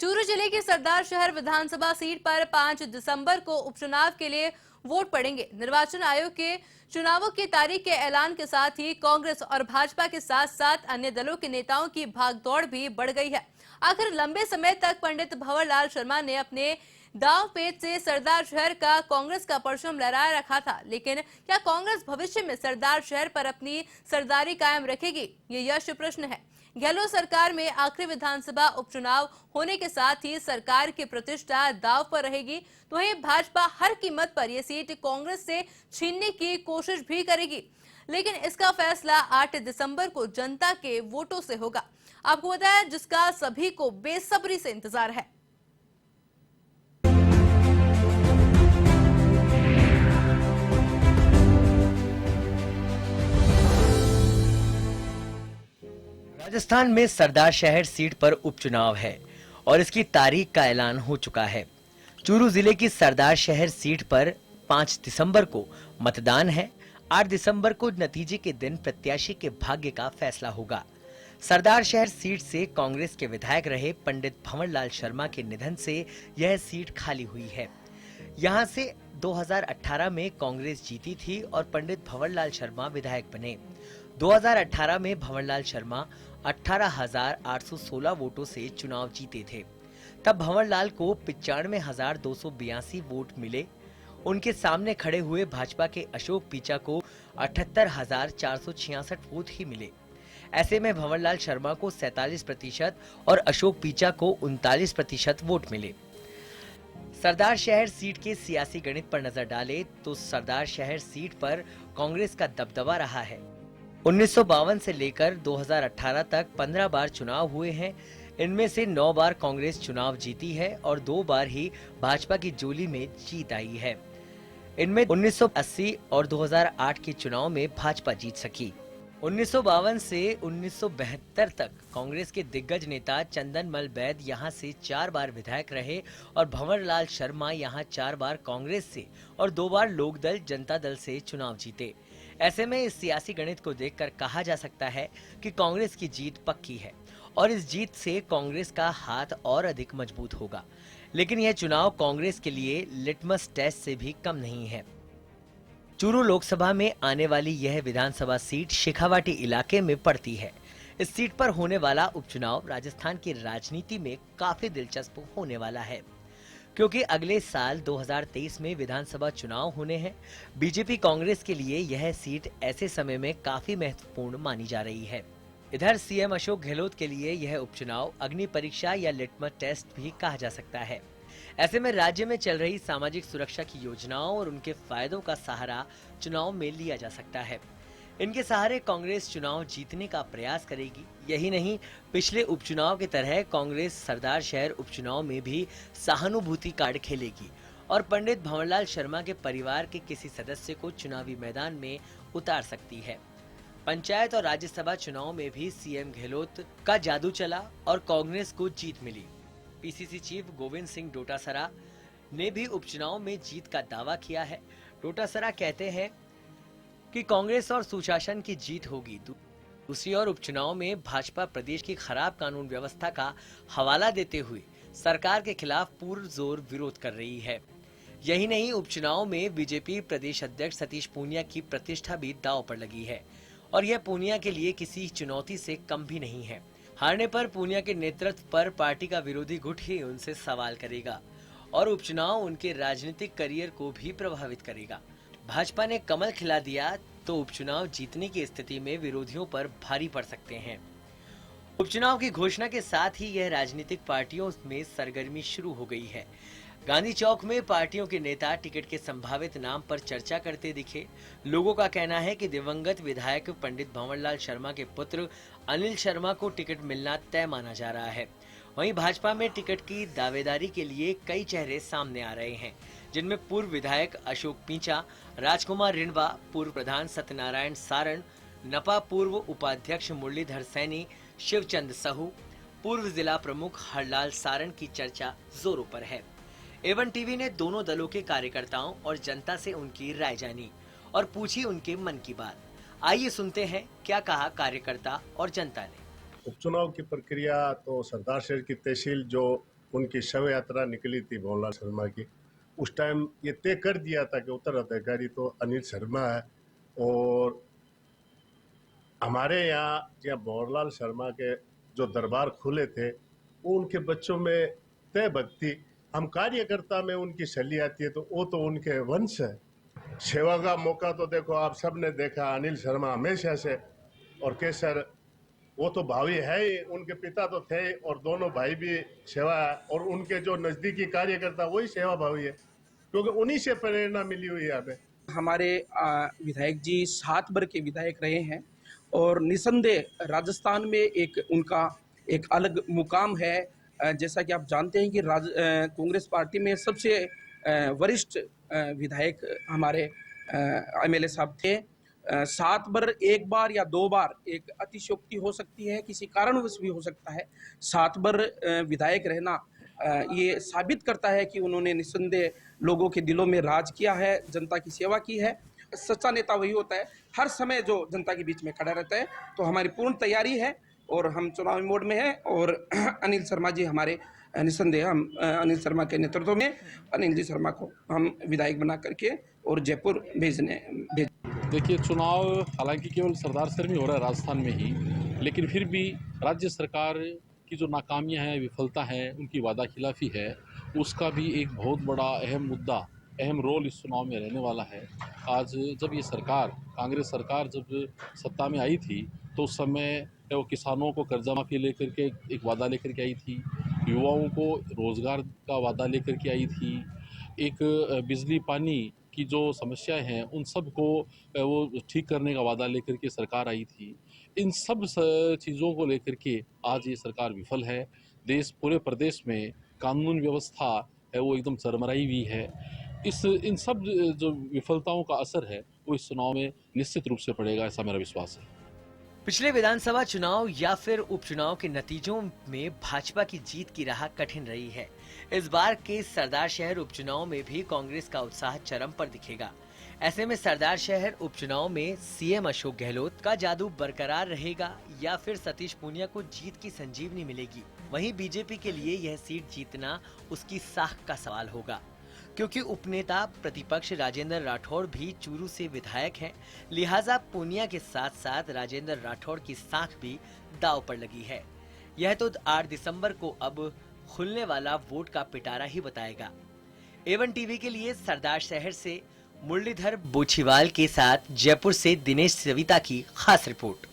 चूरू जिले की सरदार शहर विधानसभा सीट पर 5 दिसंबर को उपचुनाव के लिए वोट पड़ेंगे। निर्वाचन आयोग के चुनावों की तारीख के ऐलान के साथ ही कांग्रेस और भाजपा के साथ साथ अन्य दलों के नेताओं की भागदौड़ भी बढ़ गई है। आखिर लंबे समय तक पंडित भंवरलाल शर्मा ने अपने दांव पेच से सरदार शहर का कांग्रेस का परचम लहराए रखा था, लेकिन क्या कांग्रेस भविष्य में सरदार शहर पर अपनी सरदारी कायम रखेगी? ये यश प्रश्न है। गहलोत सरकार में आखिरी विधानसभा उपचुनाव होने के साथ ही सरकार की प्रतिष्ठा दांव पर रहेगी, तो वहीं भाजपा हर कीमत पर यह सीट कांग्रेस से छीनने की कोशिश भी करेगी। लेकिन इसका फैसला 8 दिसंबर को जनता के वोटों से होगा। आपको बताया, जिसका सभी को बेसब्री से इंतजार है। राजस्थान में सरदार शहर सीट पर उपचुनाव है और इसकी तारीख का ऐलान हो चुका है। चूरू जिले की सरदार शहर सीट पर 5 दिसंबर को मतदान है। 8 दिसंबर को नतीजे के दिन प्रत्याशी के भाग्य का फैसला होगा। सरदार शहर सीट से कांग्रेस के विधायक रहे पंडित भंवरलाल शर्मा के निधन से यह सीट खाली हुई है। यहां से 2018 में कांग्रेस जीती थी और पंडित भंवरलाल शर्मा विधायक बने। 2018 में भंवरलाल शर्मा 18,816 वोटों से चुनाव जीते थे। तब भंवरलाल को 95,282 वोट मिले। उनके सामने खड़े हुए भाजपा के अशोक पीचा को 78,466 वोट ही मिले। ऐसे में भंवरलाल शर्मा को 47% और अशोक पीचा को 39% वोट मिले। सरदार शहर सीट के सियासी गणित पर नजर डालें तो सरदार शहर सीट पर कांग्रेस का दबदबा रहा है। 1952 से लेकर 2018 तक 15 बार चुनाव हुए हैं। इनमें से 9 बार कांग्रेस चुनाव जीती है और 2 बार ही भाजपा की झोली में जीत आई है। इनमें 1980 और 2008 के चुनाव में भाजपा जीत सकी। 1952 से 1972 तक कांग्रेस के दिग्गज नेता चंदनमल बैद यहां से 4 बार विधायक रहे और भंवरलाल शर्मा यहां 4 बार कांग्रेस से और 2 बार लोकदल जनता दल से चुनाव जीते। ऐसे में इस सियासी गणित को देखकर कहा जा सकता है कि कांग्रेस की जीत पक्की है और इस जीत से कांग्रेस का हाथ और अधिक मजबूत होगा। लेकिन यह चुनाव कांग्रेस के लिए लिटमस टेस्ट से भी कम नहीं है। चूरू लोकसभा में आने वाली यह विधानसभा सीट शेखावाटी इलाके में पड़ती है। इस सीट पर होने वाला उपचुनाव राजस्थान की राजनीति में काफी दिलचस्प होने वाला है, क्योंकि अगले साल 2023 में विधानसभा चुनाव होने हैं। बीजेपी कांग्रेस के लिए यह सीट ऐसे समय में काफी महत्वपूर्ण मानी जा रही है। इधर सीएम अशोक गहलोत के लिए यह उपचुनाव अग्नि परीक्षा या लिटमस टेस्ट भी कहा जा सकता है। ऐसे में राज्य में चल रही सामाजिक सुरक्षा की योजनाओं और उनके फायदों का सहारा चुनाव में लिया जा सकता है। इनके सहारे कांग्रेस चुनाव जीतने का प्रयास करेगी। यही नहीं, पिछले उपचुनाव की तरह कांग्रेस सरदार शहर उपचुनाव में भी सहानुभूति कार्ड खेलेगी और पंडित भंवरलाल शर्मा के परिवार के किसी सदस्य को चुनावी मैदान में उतार सकती है। पंचायत और राज्यसभा चुनाव में भी सीएम गहलोत का जादू चला और कांग्रेस को जीत मिली। पीसीसी चीफ गोविंद सिंह डोटासरा ने भी उपचुनाव में जीत का दावा किया है। डोटासरा कहते हैं कि कांग्रेस और सुशासन की जीत होगी। दूसरी ओर उपचुनाव में भाजपा प्रदेश की खराब कानून व्यवस्था का हवाला देते हुए सरकार के खिलाफ पुरजोर विरोध कर रही है। यही नहीं, उपचुनाव में बीजेपी प्रदेश अध्यक्ष सतीश पूनिया की प्रतिष्ठा भी दांव पर लगी है और यह पूनिया के लिए किसी चुनौती से कम भी नहीं है। हारने पर पूनिया के नेतृत्व पर पार्टी का विरोधी गुट ही उनसे सवाल करेगा और उपचुनाव उनके राजनीतिक करियर को भी प्रभावित करेगा। भाजपा ने कमल खिला दिया तो उपचुनाव जीतने की स्थिति में विरोधियों पर भारी पड़ सकते हैं। उपचुनाव की घोषणा के साथ ही यह राजनीतिक पार्टियों में सरगर्मी शुरू हो गई है। गांधी चौक में पार्टियों के नेता टिकट के संभावित नाम पर चर्चा करते दिखे। लोगों का कहना है कि दिवंगत विधायक पंडित भंवरलाल शर्मा के पुत्र अनिल शर्मा को टिकट मिलना तय माना जा रहा है। वहीं भाजपा में टिकट की दावेदारी के लिए कई चेहरे सामने आ रहे हैं, जिनमें पूर्व विधायक अशोक पीचा, राजकुमार रिणवा, पूर्व प्रधान सत्यनारायण सारण, नपा पूर्व उपाध्यक्ष मुरलीधर सैनी, शिवचंद साहू, पूर्व जिला प्रमुख हरलाल सारण की चर्चा जोरों पर है। एवन टीवी ने दोनों दलों के कार्यकर्ताओं और जनता से उनकी राय जानी और पूछी उनके मन की बात। आइए सुनते हैं क्या कहा कार्यकर्ता और जनता ने। उपचुनाव की प्रक्रिया तो सरदार शहर की तहसील जो उनकी शव यात्रा निकली थी भवरलाल शर्मा की। उस टाइम ये तय कर दिया था कि उत्तराधिकारी तो अनिल शर्मा है। और हमारे यहाँ जहाँ भंवरलाल शर्मा के जो दरबार खुले थे वो उनके बच्चों में तय भक्ति, हम कार्यकर्ता में उनकी शैली आती है तो वो तो उनके वंश है। सेवा का मौका तो देखो आप सब ने देखा, अनिल शर्मा हमेशा से, और केसर वो तो भावी है ही, उनके पिता तो थे ही, और दोनों भाई भी सेवा है, और उनके जो नजदीकी कार्यकर्ता वही सेवा भावी है, क्योंकि उन्हीं से प्रेरणा मिली हुई है हमें। हमारे विधायक जी 7 बार के विधायक रहे हैं और निसंदेह राजस्थान में एक उनका एक अलग मुकाम है। जैसा कि आप जानते हैं कि कांग्रेस पार्टी में सबसे वरिष्ठ विधायक हमारे एमएलए साहब थे। 7 बार, 1 बार या 2 बार एक अतिशयोक्ति हो सकती है, किसी कारणवश भी हो सकता है। 7 बार विधायक रहना ये साबित करता है कि उन्होंने निस्संदेह लोगों के दिलों में राज किया है, जनता की सेवा की है। सच्चा नेता वही होता है हर समय जो जनता के बीच में खड़ा रहता है। तो हमारी पूर्ण तैयारी है और हम चुनावी मोड में हैं और अनिल शर्मा जी हमारे निस्संदेह हम अनिल शर्मा के नेतृत्व में अनिल जी शर्मा को हम विधायक बना करके और जयपुर भेज देखिए, चुनाव हालांकि केवल सरदार सर में हो रहा है राजस्थान में ही, लेकिन फिर भी राज्य सरकार की जो नाकामियां हैं, विफलता है, उनकी वादाखिलाफ़ी है, उसका भी एक बहुत बड़ा अहम मुद्दा, अहम रोल इस चुनाव में रहने वाला है। आज जब ये सरकार, कांग्रेस सरकार जब सत्ता में आई थी, तो उस समय वो किसानों को कर्जा माफ़ी लेकर के एक वादा लेकर के आई थी, युवाओं को रोज़गार का वादा लेकर के आई थी, एक बिजली पानी की जो समस्याएं हैं उन सब को वो ठीक करने का वादा लेकर के सरकार आई थी। इन सब चीज़ों को लेकर के आज ये सरकार विफल है। पूरे प्रदेश में कानून व्यवस्था है वो एकदम चरमराई हुई है। इन सब जो विफलताओं का असर है वो इस चुनाव में निश्चित रूप से पड़ेगा, ऐसा मेरा विश्वास है। पिछले विधानसभा चुनाव या फिर उपचुनाव के नतीजों में भाजपा की जीत की राह कठिन रही है। इस बार के सरदार शहर उपचुनाव में भी कांग्रेस का उत्साह चरम पर दिखेगा। ऐसे में सरदार शहर उपचुनाव में सीएम अशोक गहलोत का जादू बरकरार रहेगा या फिर सतीश पूनिया को जीत की संजीवनी मिलेगी। वहीं बीजेपी के लिए यह सीट जीतना उसकी साख का सवाल होगा, क्योंकि उपनेता प्रतिपक्ष राजेंद्र राठौड़ भी चूरू से विधायक हैं। लिहाजा पूनिया के साथ साथ राजेंद्र राठौड़ की साख भी दांव पर लगी है। यह तो 8 दिसंबर को अब खुलने वाला वोट का पिटारा ही बताएगा। A1 टीवी के लिए सरदार शहर से मुरलीधर बोछीवाल के साथ जयपुर से दिनेश सविता की खास रिपोर्ट।